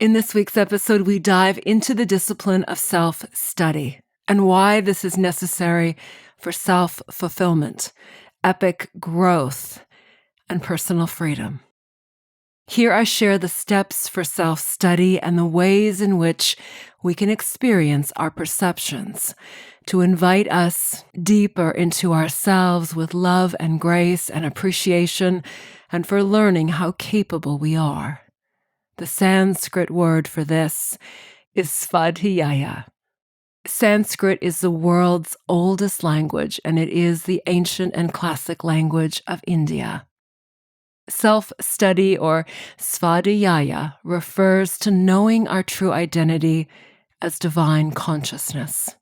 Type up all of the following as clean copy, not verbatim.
In this week's episode, we dive into the discipline of self-study and why this is necessary for self-fulfillment, epic growth, and personal freedom. Here I share the steps for self-study and the ways in which we can experience our perceptions to invite us deeper into ourselves with love and grace and appreciation, and for learning how capable we are. The Sanskrit word for this is Svadhyaya. Sanskrit is the world's oldest language, and it is the ancient and classic language of India. Self-study, or Svadhyaya, refers to knowing our true identity as divine consciousness.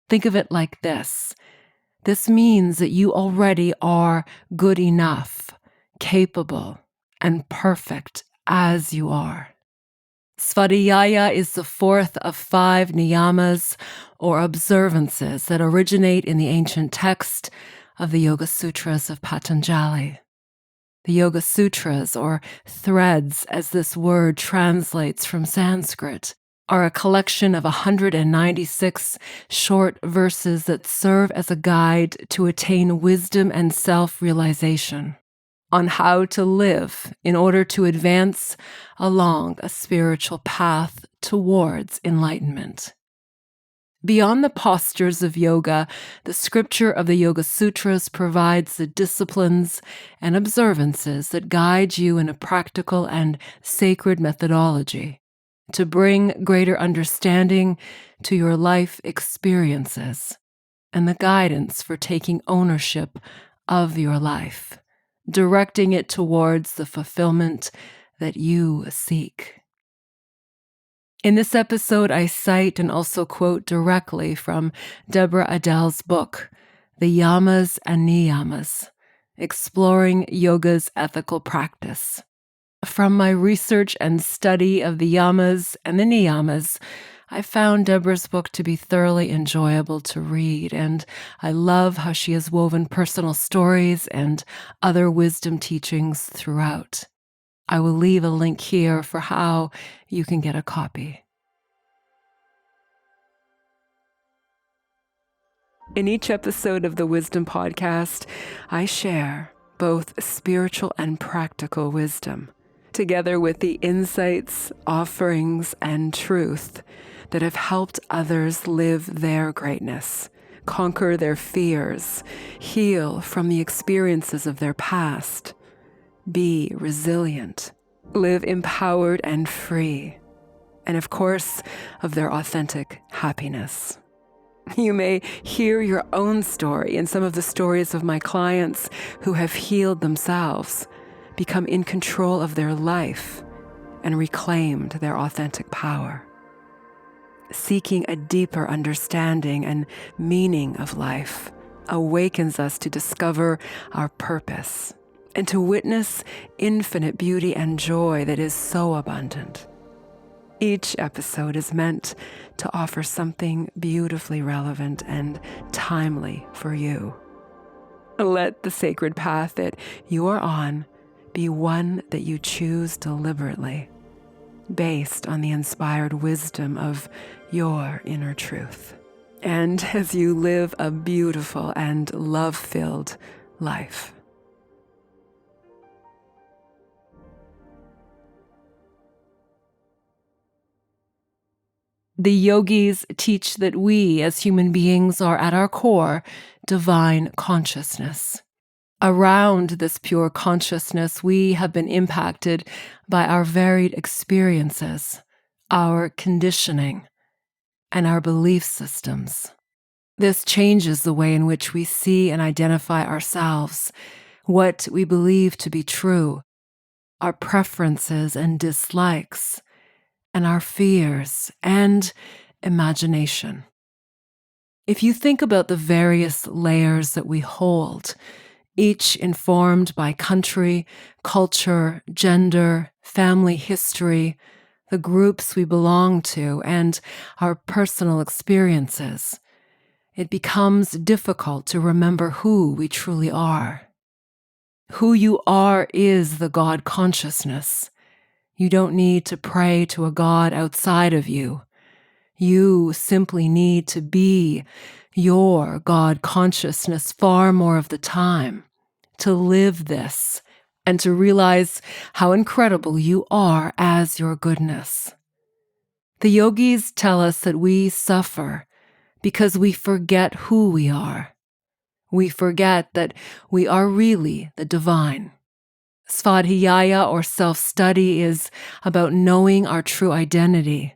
Think of it like this. This means that you already are good enough, capable, and perfect as you are. Svadhyaya is the fourth of 5 Niyamas, or observances, that originate in the ancient text of the Yoga Sutras of Patanjali. The Yoga Sutras, or threads as this word translates from Sanskrit, are a collection of 196 short verses that serve as a guide to attain wisdom and self-realization on how to live in order to advance along a spiritual path towards enlightenment. Beyond the postures of yoga, the scripture of the Yoga Sutras provides the disciplines and observances that guide you in a practical and sacred methodology to bring greater understanding to your life experiences and the guidance for taking ownership of your life, directing it towards the fulfillment that you seek. In this episode, I cite and also quote directly from Deborah Adele's book, The Yamas and Niyamas, Exploring Yoga's Ethical Practice. From my research and study of the Yamas and the Niyamas, I found Deborah's book to be thoroughly enjoyable to read, and I love how she has woven personal stories and other wisdom teachings throughout. I will leave a link here for how you can get a copy. In each episode of the Wisdom Podcast, I share both spiritual and practical wisdom, together with the insights, offerings, and truth that have helped others live their greatness, conquer their fears, heal from the experiences of their past, be resilient, live empowered and free, and of course, of their authentic happiness. You may hear your own story in some of the stories of my clients who have healed themselves, become in control of their life, and reclaimed their authentic power. Seeking a deeper understanding and meaning of life awakens us to discover our purpose and to witness infinite beauty and joy that is so abundant. Each episode is meant to offer something beautifully relevant and timely for you. Let the sacred path that you are on be one that you choose deliberately, based on the inspired wisdom of your inner truth, and as you live a beautiful and love-filled life. The yogis teach that we as human beings are at our core divine consciousness. Around this pure consciousness, we have been impacted by our varied experiences, our conditioning, and our belief systems. This changes the way in which we see and identify ourselves, what we believe to be true, our preferences and dislikes, and our fears and imagination. If you think about the various layers that we hold, each informed by country, culture, gender, family history, the groups we belong to, and our personal experiences, it becomes difficult to remember who we truly are. Who you are is the God consciousness, You don't need to pray to a God outside of you. You simply need to be your God consciousness far more of the time, to live this, and to realize how incredible you are as your goodness. The yogis tell us that we suffer because we forget who we are. We forget that we are really the divine. Svadhyaya, or self-study, is about knowing our true identity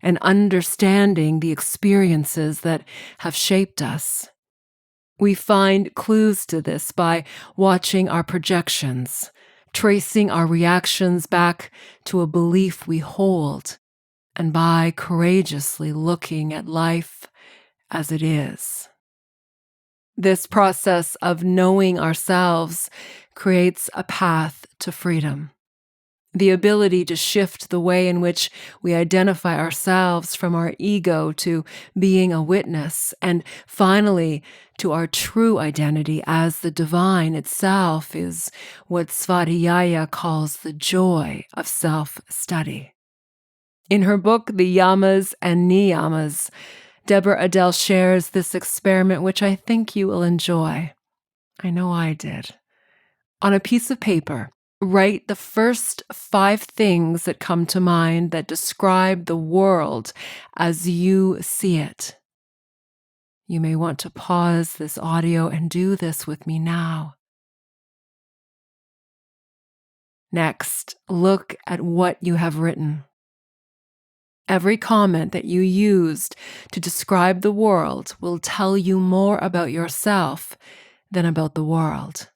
and understanding the experiences that have shaped us. We find clues to this by watching our projections, tracing our reactions back to a belief we hold, and by courageously looking at life as it is. This process of knowing ourselves creates a path to freedom. The ability to shift the way in which we identify ourselves from our ego to being a witness, and finally to our true identity as the divine itself, is what Svadhyaya calls the joy of self-study. In her book, The Yamas and Niyamas, Deborah Adele shares this experiment, which I think you will enjoy. I know I did. On a piece of paper, write the first 5 things that come to mind that describe the world as you see it. You may want to pause this audio and do this with me now. Next, look at what you have written. Every comment that you used to describe the world will tell you more about yourself than about the world.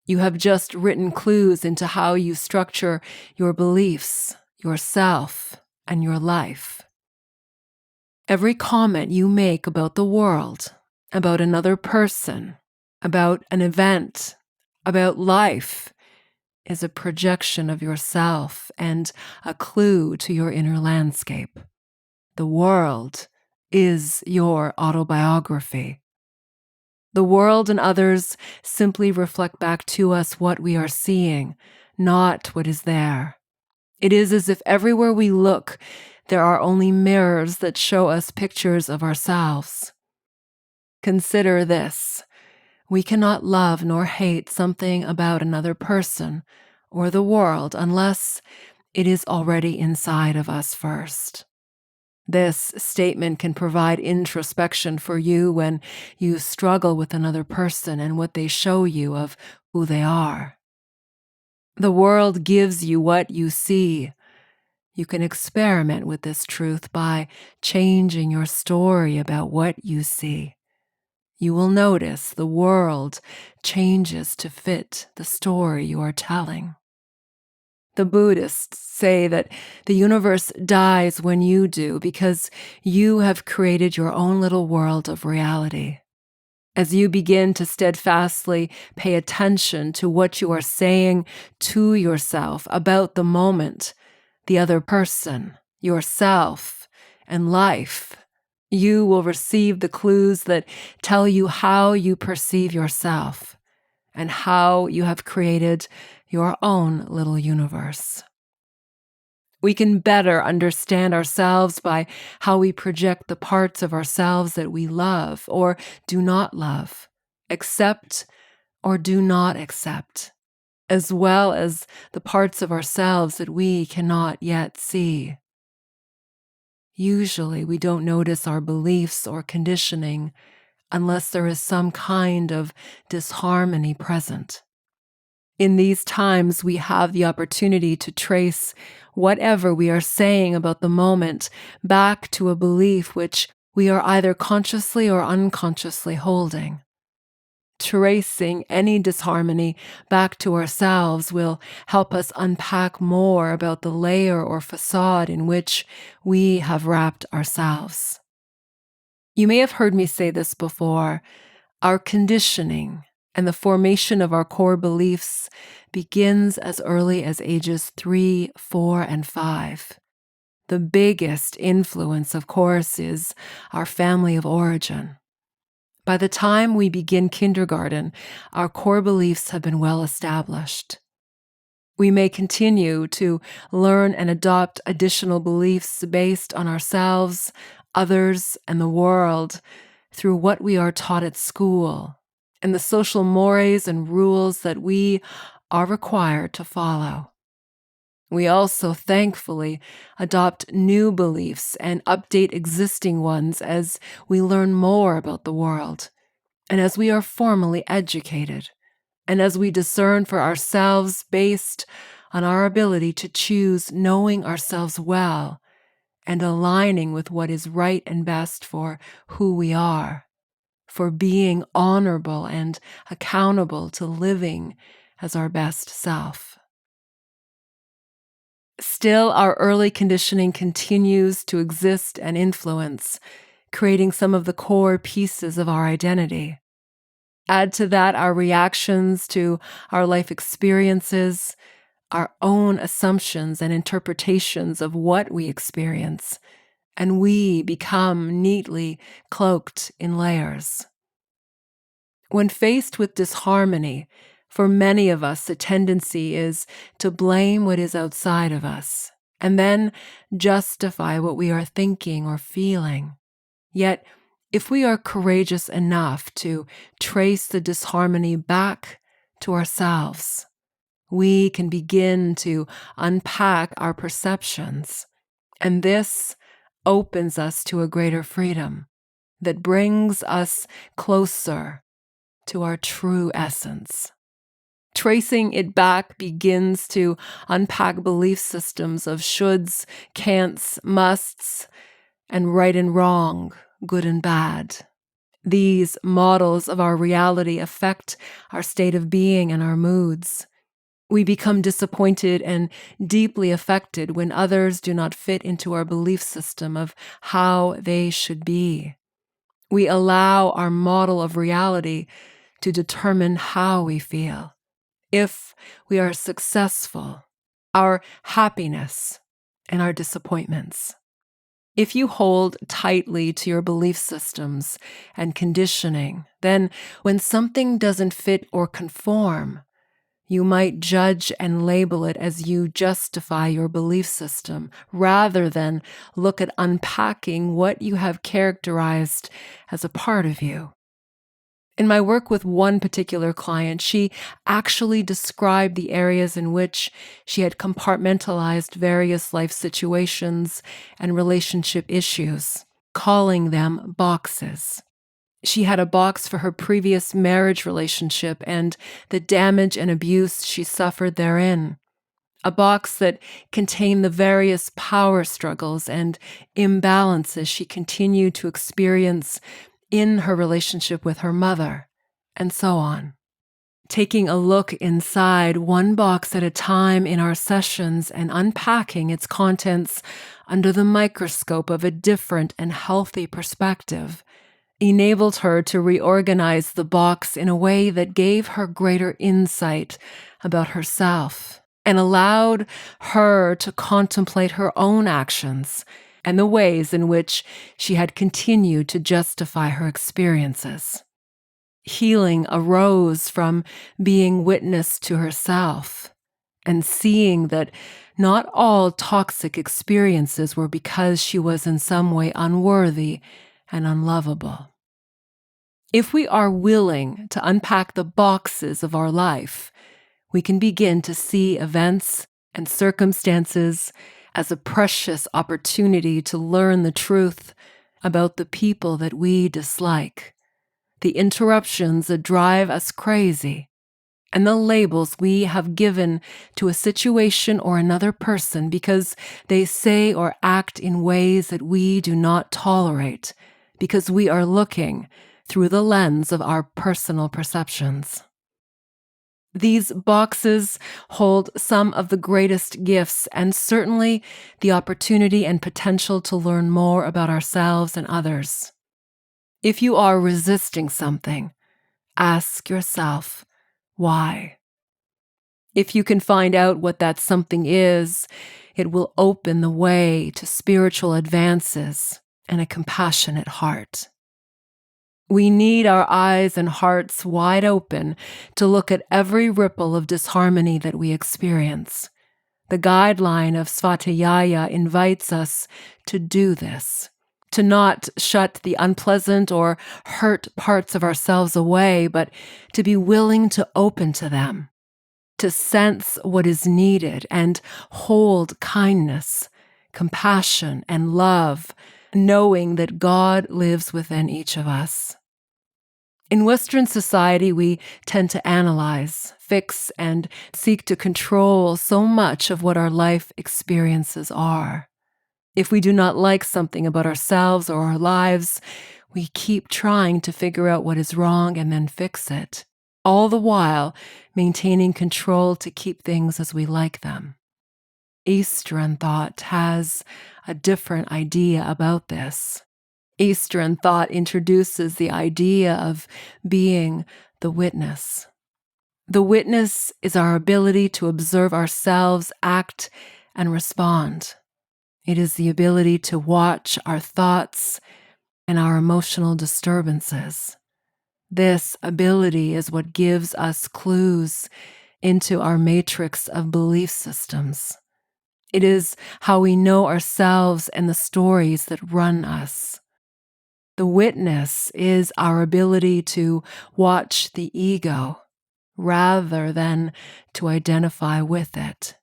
You have just written clues into how you structure your beliefs, yourself, and your life. Every comment you make about the world, about another person, about an event, about life, is a projection of yourself and a clue to your inner landscape. The world is your autobiography. The world and others simply reflect back to us what we are seeing, not what is there. It is as if everywhere we look, there are only mirrors that show us pictures of ourselves. Consider this. We cannot love nor hate something about another person or the world unless it is already inside of us first. This statement can provide introspection for you when you struggle with another person and what they show you of who they are. The world gives you what you see. You can experiment with this truth by changing your story about what you see. You will notice the world changes to fit the story you are telling. The Buddhists say that the universe dies when you do because you have created your own little world of reality. As you begin to steadfastly pay attention to what you are saying to yourself about the moment, the other person, yourself, and life, you will receive the clues that tell you how you perceive yourself and how you have created your own little universe. We can better understand ourselves by how we project the parts of ourselves that we love or do not love, accept or do not accept, as well as the parts of ourselves that we cannot yet see. Usually, we don't notice our beliefs or conditioning unless there is some kind of disharmony present. In these times, we have the opportunity to trace whatever we are saying about the moment back to a belief which we are either consciously or unconsciously holding. Tracing any disharmony back to ourselves will help us unpack more about the layer or facade in which we have wrapped ourselves. You may have heard me say this before. Our conditioning and the formation of our core beliefs begins as early as ages 3, 4, and 5. The biggest influence, of course, is our family of origin. By the time we begin kindergarten, our core beliefs have been well established. We may continue to learn and adopt additional beliefs based on ourselves, others, and the world through what we are taught at school and the social mores and rules that we are required to follow. We also thankfully adopt new beliefs and update existing ones as we learn more about the world and as we are formally educated and as we discern for ourselves based on our ability to choose knowing ourselves well and aligning with what is right and best for who we are, for being honorable and accountable to living as our best self. Still, our early conditioning continues to exist and influence, creating some of the core pieces of our identity. Add to that our reactions to our life experiences, our own assumptions and interpretations of what we experience, and we become neatly cloaked in layers. When faced with disharmony, for many of us, the tendency is to blame what is outside of us and then justify what we are thinking or feeling. Yet, if we are courageous enough to trace the disharmony back to ourselves, we can begin to unpack our perceptions, and this opens us to a greater freedom that brings us closer to our true essence. Tracing it back begins to unpack belief systems of shoulds, can'ts, musts, and right and wrong, good and bad. These models of our reality affect our state of being and our moods. We become disappointed and deeply affected when others do not fit into our belief system of how they should be. We allow our model of reality to determine how we feel, if we are successful, our happiness, and our disappointments. If you hold tightly to your belief systems and conditioning, then when something doesn't fit or conform, you might judge and label it as you justify your belief system, rather than look at unpacking what you have characterized as a part of you. In my work with one particular client, she actually described the areas in which she had compartmentalized various life situations and relationship issues, calling them boxes. She had a box for her previous marriage relationship and the damage and abuse she suffered therein, a box that contained the various power struggles and imbalances she continued to experience in her relationship with her mother, and so on. Taking a look inside one box at a time in our sessions and unpacking its contents under the microscope of a different and healthy perspective enabled her to reorganize the box in a way that gave her greater insight about herself and allowed her to contemplate her own actions and the ways in which she had continued to justify her experiences. Healing arose from being witness to herself and seeing that not all toxic experiences were because she was in some way unworthy and unlovable. If we are willing to unpack the boxes of our life, we can begin to see events and circumstances as a precious opportunity to learn the truth about the people that we dislike, the interruptions that drive us crazy, and the labels we have given to a situation or another person because they say or act in ways that we do not tolerate, because we are looking through the lens of our personal perceptions. These boxes hold some of the greatest gifts and certainly the opportunity and potential to learn more about ourselves and others. If you are resisting something, ask yourself, why? If you can find out what that something is, it will open the way to spiritual advances and a compassionate heart. We need our eyes and hearts wide open to look at every ripple of disharmony that we experience. The guideline of Svadhyaya invites us to do this, to not shut the unpleasant or hurt parts of ourselves away, but to be willing to open to them, to sense what is needed and hold kindness, compassion, and love, knowing that God lives within each of us. In Western society, we tend to analyze, fix, and seek to control so much of what our life experiences are. If we do not like something about ourselves or our lives, we keep trying to figure out what is wrong and then fix it, all the while maintaining control to keep things as we like them. Eastern thought has a different idea about this. Eastern thought introduces the idea of being the witness. The witness is our ability to observe ourselves, act, and respond. It is the ability to watch our thoughts and our emotional disturbances. This ability is what gives us clues into our matrix of belief systems. It is how we know ourselves and the stories that run us. The witness is our ability to watch the ego rather than to identify with it.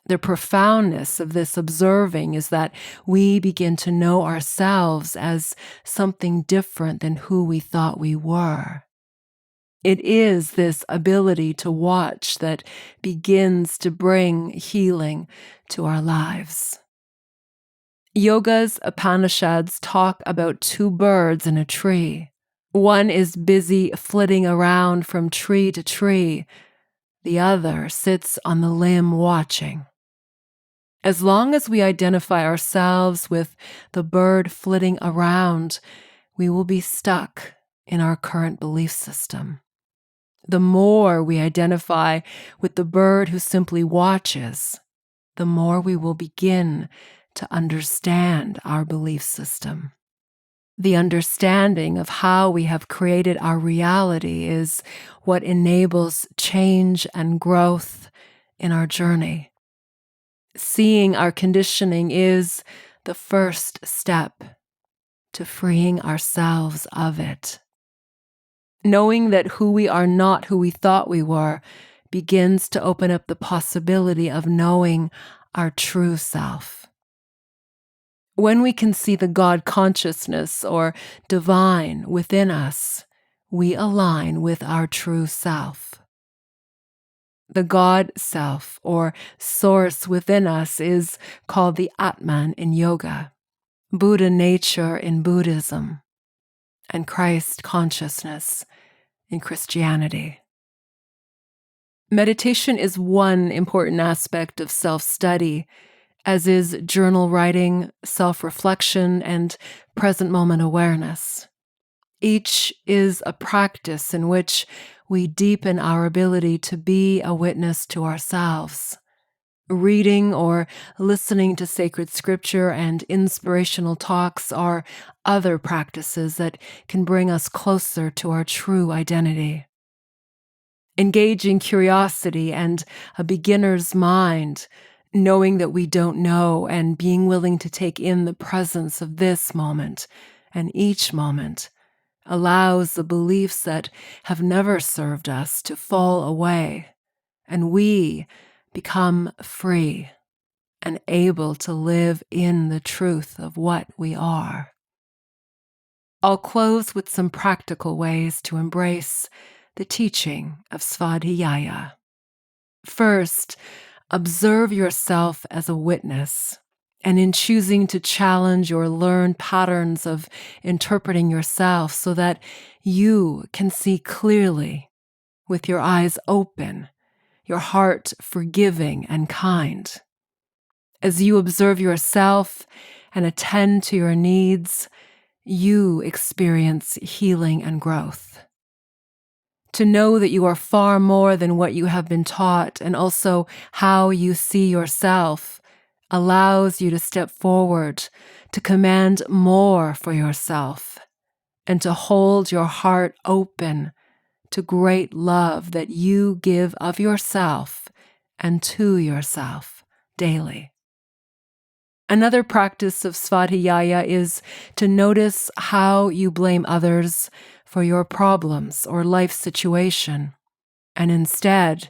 The profoundness of this observing is that we begin to know ourselves as something different than who we thought we were. It is this ability to watch that begins to bring healing to our lives. Yoga's Upanishads talk about two birds in a tree. One is busy flitting around from tree to tree. The other sits on the limb watching. As long as we identify ourselves with the bird flitting around, we will be stuck in our current belief system. The more we identify with the bird who simply watches, the more we will begin to understand our belief system. The understanding of how we have created our reality is what enables change and growth in our journey. Seeing our conditioning is the first step to freeing ourselves of it. Knowing that who we are not who we thought we were begins to open up the possibility of knowing our true self. When we can see the God consciousness or divine within us, we align with our true self. The God self or source within us is called the Atman in yoga, Buddha nature in Buddhism, and Christ consciousness in Christianity. Meditation is one important aspect of self-study, as is journal writing, self-reflection, and present moment awareness. Each is a practice in which we deepen our ability to be a witness to ourselves. Reading or listening to sacred scripture and inspirational talks are other practices that can bring us closer to our true identity. Engaging curiosity and a beginner's mind, knowing that we don't know and being willing to take in the presence of this moment and each moment allows the beliefs that have never served us to fall away, and we become free and able to live in the truth of what we are. I'll close with some practical ways to embrace the teaching of Svadhyaya. First, observe yourself as a witness, and in choosing to challenge your learned patterns of interpreting yourself so that you can see clearly with your eyes open, your heart forgiving and kind. As you observe yourself and attend to your needs, you experience healing and growth. To know that you are far more than what you have been taught and also how you see yourself allows you to step forward to command more for yourself and to hold your heart open to great love that you give of yourself and to yourself daily. Another practice of Svadhyaya is to notice how you blame others for your problems or life situation, and instead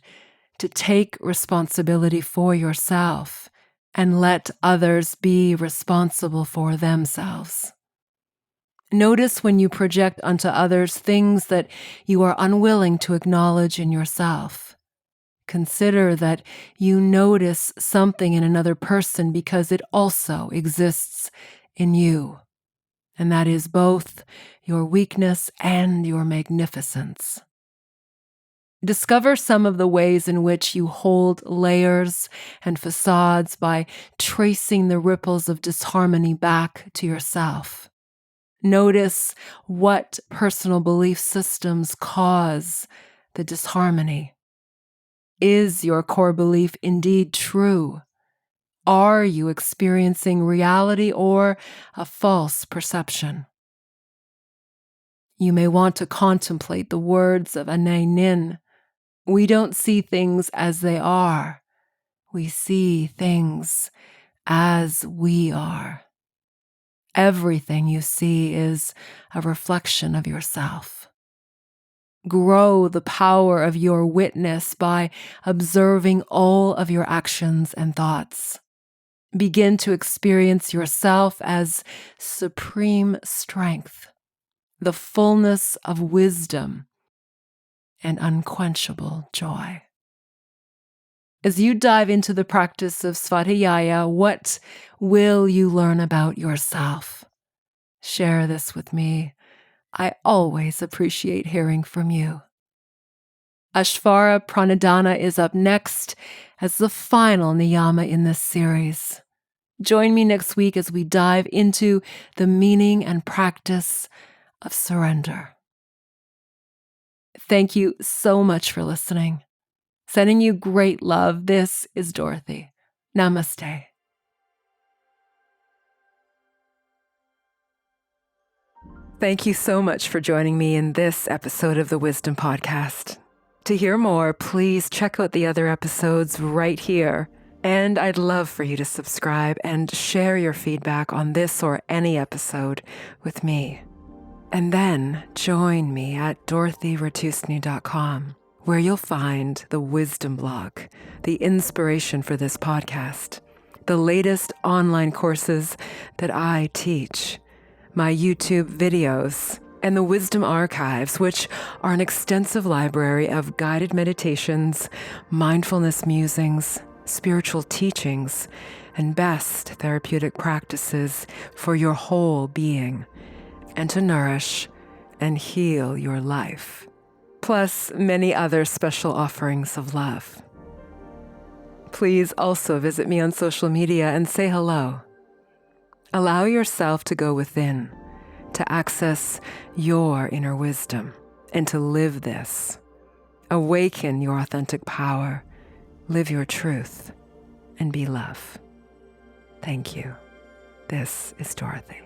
to take responsibility for yourself and let others be responsible for themselves. Notice when you project onto others things that you are unwilling to acknowledge in yourself. Consider that you notice something in another person because it also exists in you, and that is both your weakness and your magnificence. Discover some of the ways in which you hold layers and facades by tracing the ripples of disharmony back to yourself. Notice what personal belief systems cause the disharmony. Is your core belief indeed true? Are you experiencing reality or a false perception? You may want to contemplate the words of Anaïs Nin. We don't see things as they are. We see things as we are. Everything you see is a reflection of yourself. Grow the power of your witness by observing all of your actions and thoughts. Begin to experience yourself as supreme strength, the fullness of wisdom, and unquenchable joy. As you dive into the practice of Svadhyaya, what will you learn about yourself? Share this with me. I always appreciate hearing from you. Ashvara Pranadhana is up next as the final niyama in this series. Join me next week as we dive into the meaning and practice of surrender. Thank you so much for listening. Sending you great love. This is Dorothy. Namaste. Thank you so much for joining me in this episode of the Wisdom Podcast. To hear more, please check out the other episodes right here. And I'd love for you to subscribe and share your feedback on this or any episode with me. And then join me at dorothyratusny.com, where you'll find the wisdom blog, the inspiration for this podcast, the latest online courses that I teach, my YouTube videos, and the Wisdom Archives, which are an extensive library of guided meditations, mindfulness musings, spiritual teachings, and best therapeutic practices for your whole being, and to nourish and heal your life, plus many other special offerings of love. Please also visit me on social media and say hello. Allow yourself to go within, to access your inner wisdom, and to live this. Awaken your authentic power, live your truth, and be love. Thank you. This is Dorothy.